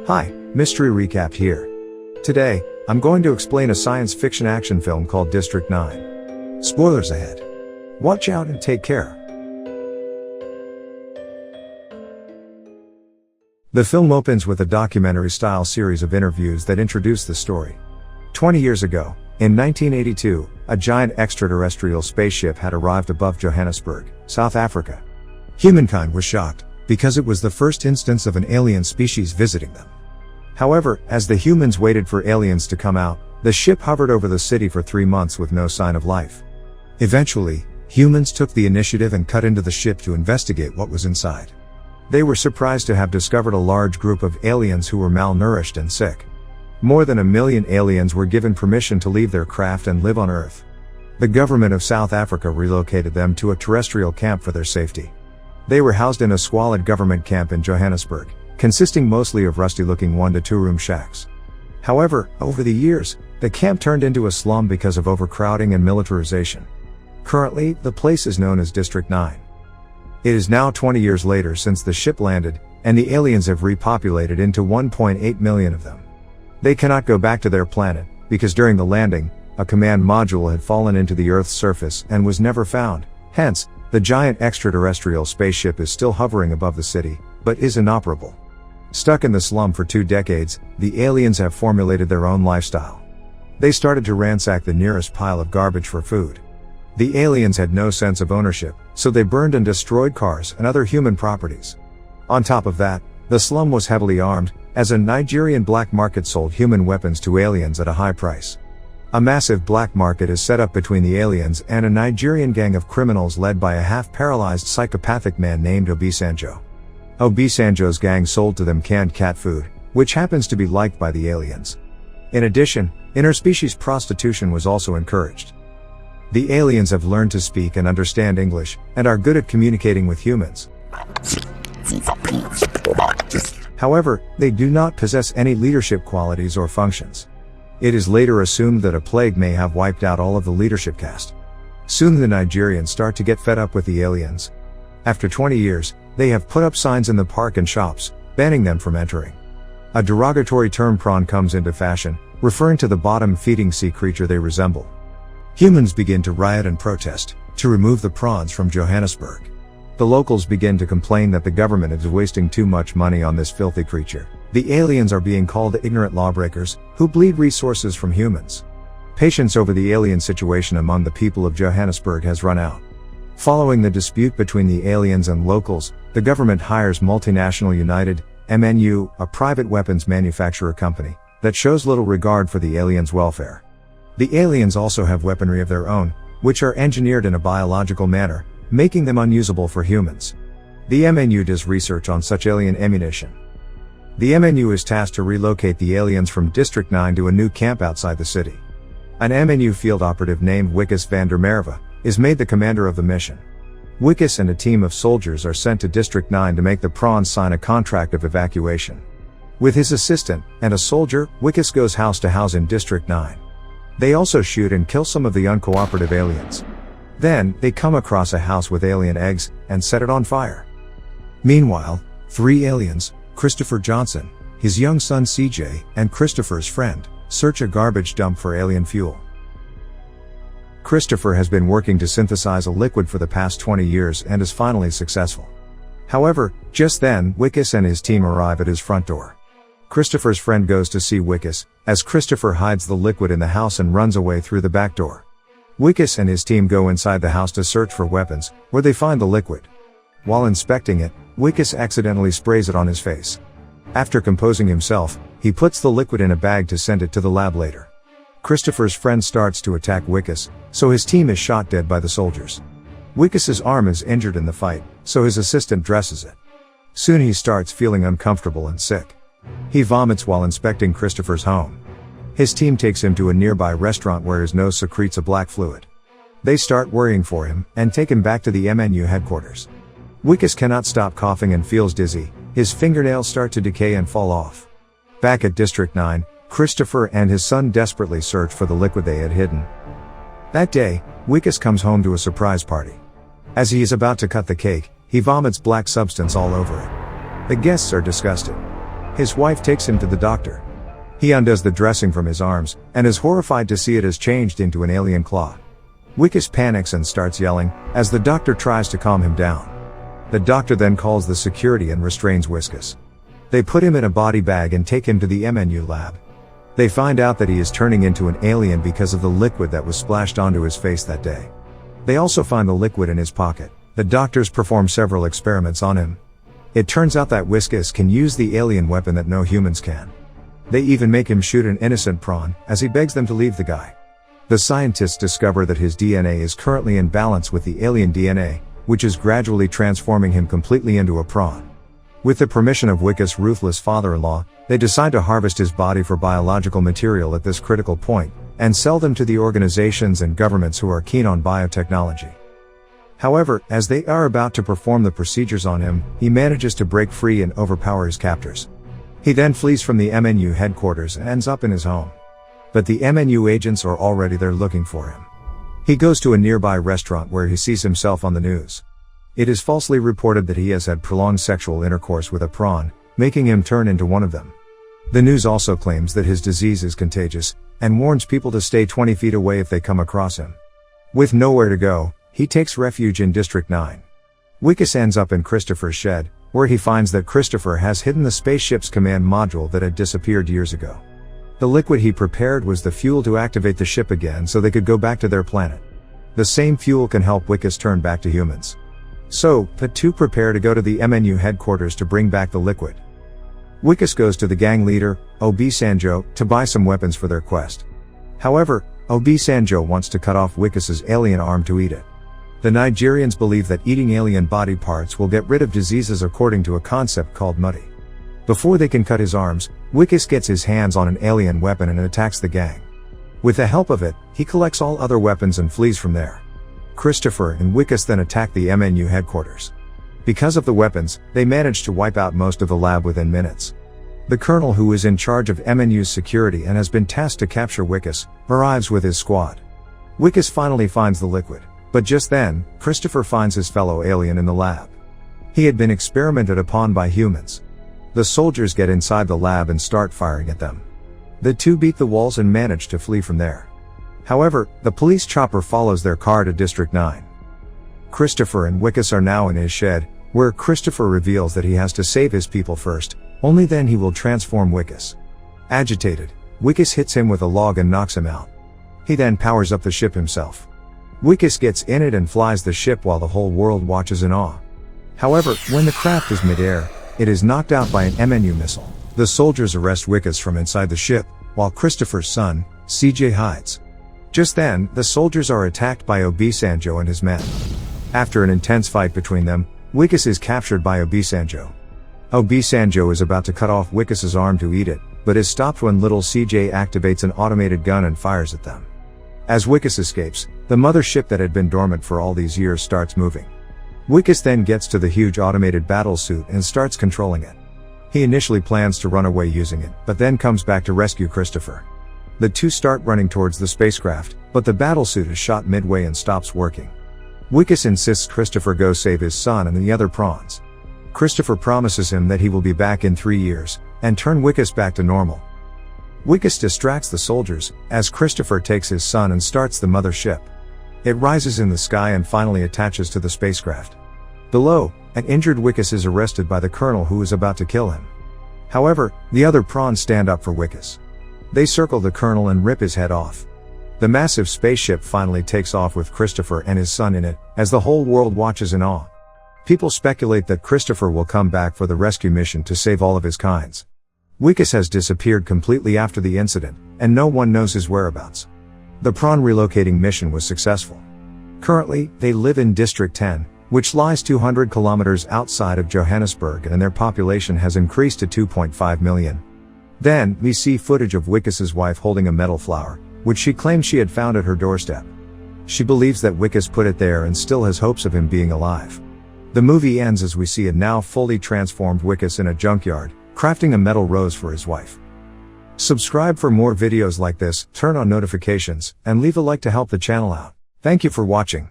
Hi, Mystery Recap here. Today, I'm going to explain a science fiction action film called District 9. Spoilers ahead. Watch out and take care. The film opens with a documentary-style series of interviews that introduce the story. 20 years ago, in 1982, a giant extraterrestrial spaceship had arrived above Johannesburg, South Africa. Humankind was shocked, because it was the first instance of an alien species visiting them. However, as the humans waited for aliens to come out, the ship hovered over the city for 3 months with no sign of life. Eventually, humans took the initiative and cut into the ship to investigate what was inside. They were surprised to have discovered a large group of aliens who were malnourished and sick. More than 1 million aliens were given permission to leave their craft and live on Earth. The government of South Africa relocated them to a terrestrial camp for their safety. They were housed in a squalid government camp in Johannesburg, consisting mostly of rusty-looking 1- to 2-room shacks. However, over the years, the camp turned into a slum because of overcrowding and militarization. Currently, the place is known as District 9. It is now 20 years later since the ship landed, and the aliens have repopulated into 1.8 million of them. They cannot go back to their planet, because during the landing, a command module had fallen into the Earth's surface and was never found. Hence, the giant extraterrestrial spaceship is still hovering above the city, but is inoperable. Stuck in the slum for 2 decades, the aliens have formulated their own lifestyle. They started to ransack the nearest pile of garbage for food. The aliens had no sense of ownership, so they burned and destroyed cars and other human properties. On top of that, the slum was heavily armed, as a Nigerian black market sold human weapons to aliens at a high price. A massive black market is set up between the aliens and a Nigerian gang of criminals led by a half-paralyzed psychopathic man named Obasanjo. Obasanjo's gang sold to them canned cat food, which happens to be liked by the aliens. In addition, interspecies prostitution was also encouraged. The aliens have learned to speak and understand English, and are good at communicating with humans. However, they do not possess any leadership qualities or functions. It is later assumed that a plague may have wiped out all of the leadership caste. Soon the Nigerians start to get fed up with the aliens. After 20 years, they have put up signs in the park and shops, banning them from entering. A derogatory term prawn comes into fashion, referring to the bottom-feeding sea creature they resemble. Humans begin to riot and protest, to remove the prawns from Johannesburg. The locals begin to complain that the government is wasting too much money on this filthy creature. The aliens are being called ignorant lawbreakers, who bleed resources from humans. Patience over the alien situation among the people of Johannesburg has run out. Following the dispute between the aliens and locals, the government hires multinational United, MNU, a private weapons manufacturer company, that shows little regard for the aliens' welfare. The aliens also have weaponry of their own, which are engineered in a biological manner, making them unusable for humans. The MNU does research on such alien ammunition. The MNU is tasked to relocate the aliens from District 9 to a new camp outside the city. An MNU field operative named Wikus van der Merwe is made the commander of the mission. Wikus and a team of soldiers are sent to District 9 to make the prawns sign a contract of evacuation. With his assistant, and a soldier, Wikus goes house to house in District 9. They also shoot and kill some of the uncooperative aliens. Then, they come across a house with alien eggs, and set it on fire. Meanwhile, 3 aliens, Christopher Johnson, his young son CJ, and Christopher's friend, search a garbage dump for alien fuel. Christopher has been working to synthesize a liquid for the past 20 years and is finally successful. However, just then, Wikus and his team arrive at his front door. Christopher's friend goes to see Wikus, as Christopher hides the liquid in the house and runs away through the back door. Wikus and his team go inside the house to search for weapons, where they find the liquid. While inspecting it, Wikus accidentally sprays it on his face. After composing himself, he puts the liquid in a bag to send it to the lab later. Christopher's friend starts to attack Wikus, so his team is shot dead by the soldiers. Wikus's arm is injured in the fight, so his assistant dresses it. Soon he starts feeling uncomfortable and sick. He vomits while inspecting Christopher's home. His team takes him to a nearby restaurant where his nose secretes a black fluid. They start worrying for him, and take him back to the MNU headquarters. Wikus cannot stop coughing and feels dizzy, his fingernails start to decay and fall off. Back at District 9, Christopher and his son desperately search for the liquid they had hidden. That day, Wikus comes home to a surprise party. As he is about to cut the cake, he vomits black substance all over it. The guests are disgusted. His wife takes him to the doctor. He undoes the dressing from his arms, and is horrified to see it has changed into an alien claw. Wikus panics and starts yelling, as the doctor tries to calm him down. The doctor then calls the security and restrains Wikus. They put him in a body bag and take him to the MNU lab. They find out that he is turning into an alien because of the liquid that was splashed onto his face that day. They also find the liquid in his pocket. The doctors perform several experiments on him. It turns out that Wikus can use the alien weapon that no humans can. They even make him shoot an innocent prawn, as he begs them to leave the guy. The scientists discover that his DNA is currently in balance with the alien DNA, which is gradually transforming him completely into a prawn. With the permission of Wikus' ruthless father-in-law, they decide to harvest his body for biological material at this critical point, and sell them to the organizations and governments who are keen on biotechnology. However, as they are about to perform the procedures on him, he manages to break free and overpower his captors. He then flees from the MNU headquarters and ends up in his home. But the MNU agents are already there looking for him. He goes to a nearby restaurant where he sees himself on the news. It is falsely reported that he has had prolonged sexual intercourse with a prawn, making him turn into one of them. The news also claims that his disease is contagious, and warns people to stay 20 feet away if they come across him. With nowhere to go, he takes refuge in District 9. Wikus ends up in Christopher's shed, where he finds that Christopher has hidden the spaceship's command module that had disappeared years ago. The liquid he prepared was the fuel to activate the ship again so they could go back to their planet. The same fuel can help Wikus turn back to humans. So, the two prepare to go to the MNU headquarters to bring back the liquid. Wikus goes to the gang leader, Obi-Sanjo, to buy some weapons for their quest. However, Obi-Sanjo wants to cut off Wikus' alien arm to eat it. The Nigerians believe that eating alien body parts will get rid of diseases according to a concept called muddy. Before they can cut his arms, Wikus gets his hands on an alien weapon and attacks the gang. With the help of it, he collects all other weapons and flees from there. Christopher and Wikus then attack the MNU headquarters. Because of the weapons, they manage to wipe out most of the lab within minutes. The colonel, who is in charge of MNU's security and has been tasked to capture Wikus, arrives with his squad. Wikus finally finds the liquid. But just then, Christopher finds his fellow alien in the lab. He had been experimented upon by humans. The soldiers get inside the lab and start firing at them. The two beat the walls and manage to flee from there. However, the police chopper follows their car to District 9. Christopher and Wikus are now in his shed, where Christopher reveals that he has to save his people first, only then he will transform Wikus. Agitated, Wikus hits him with a log and knocks him out. He then powers up the ship himself. Wikus gets in it and flies the ship while the whole world watches in awe. However, when the craft is mid-air, it is knocked out by an MNU missile. The soldiers arrest Wikus from inside the ship, while Christopher's son, CJ, hides. Just then, the soldiers are attacked by Obi-Sanjo and his men. After an intense fight between them, Wikus is captured by Obi-Sanjo. Obi-Sanjo is about to cut off Wikus' arm to eat it, but is stopped when little CJ activates an automated gun and fires at them. As Wikus escapes, the mothership that had been dormant for all these years starts moving. Wikus then gets to the huge automated battle suit and starts controlling it. He initially plans to run away using it, but then comes back to rescue Christopher. The two start running towards the spacecraft, but the battle suit is shot midway and stops working. Wikus insists Christopher go save his son and the other prawns. Christopher promises him that he will be back in 3 years, and turn Wikus back to normal. Wikus distracts the soldiers, as Christopher takes his son and starts the mothership. It rises in the sky and finally attaches to the spacecraft. Below, an injured Wikus is arrested by the colonel, who is about to kill him. However, the other prawns stand up for Wikus. They circle the colonel and rip his head off. The massive spaceship finally takes off with Christopher and his son in it, as the whole world watches in awe. People speculate that Christopher will come back for the rescue mission to save all of his kinds. Wikus has disappeared completely after the incident, and no one knows his whereabouts. The prawn relocating mission was successful. Currently, they live in District 10, which lies 200 kilometers outside of Johannesburg, and their population has increased to 2.5 million. Then, we see footage of Wikus' wife holding a metal flower, which she claims she had found at her doorstep. She believes that Wikus put it there and still has hopes of him being alive. The movie ends as we see a now fully transformed Wikus in a junkyard, crafting a metal rose for his wife. Subscribe for more videos like this, turn on notifications, and leave a like to help the channel out. Thank you for watching.